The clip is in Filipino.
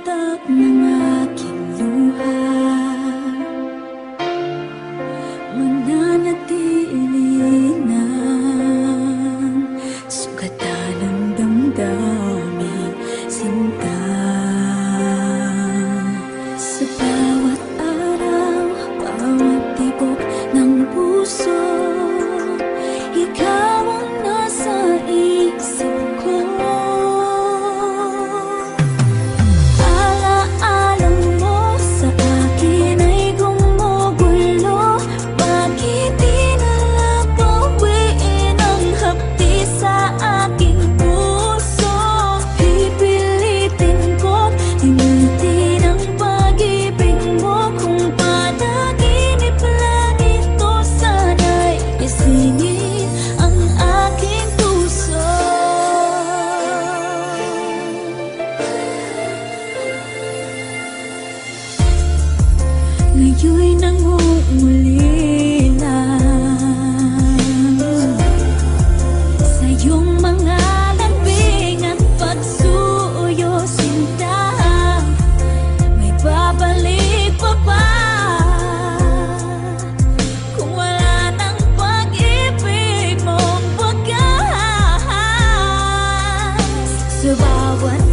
tatak ng aking luha, mananatili ng sugatan ng damdamin, sinta. Sa bawat araw, bawat tibok ng puso, ikaw ang nasa isip ko. Alaala mo sa akin ay gumugulo. Bakit di na bawiin ang hapdi sa aking puso? Pipilitin ko limutin ang pag-ibig mo. Kung panaginip lang ito, sana'y isingin ang aking puso. Ngayon'y nangungulila sa iyong mga lambing at pagsuyo, sinta. May babalik pa ba kung wala ng pag-ibig mong wagas? Sa bawat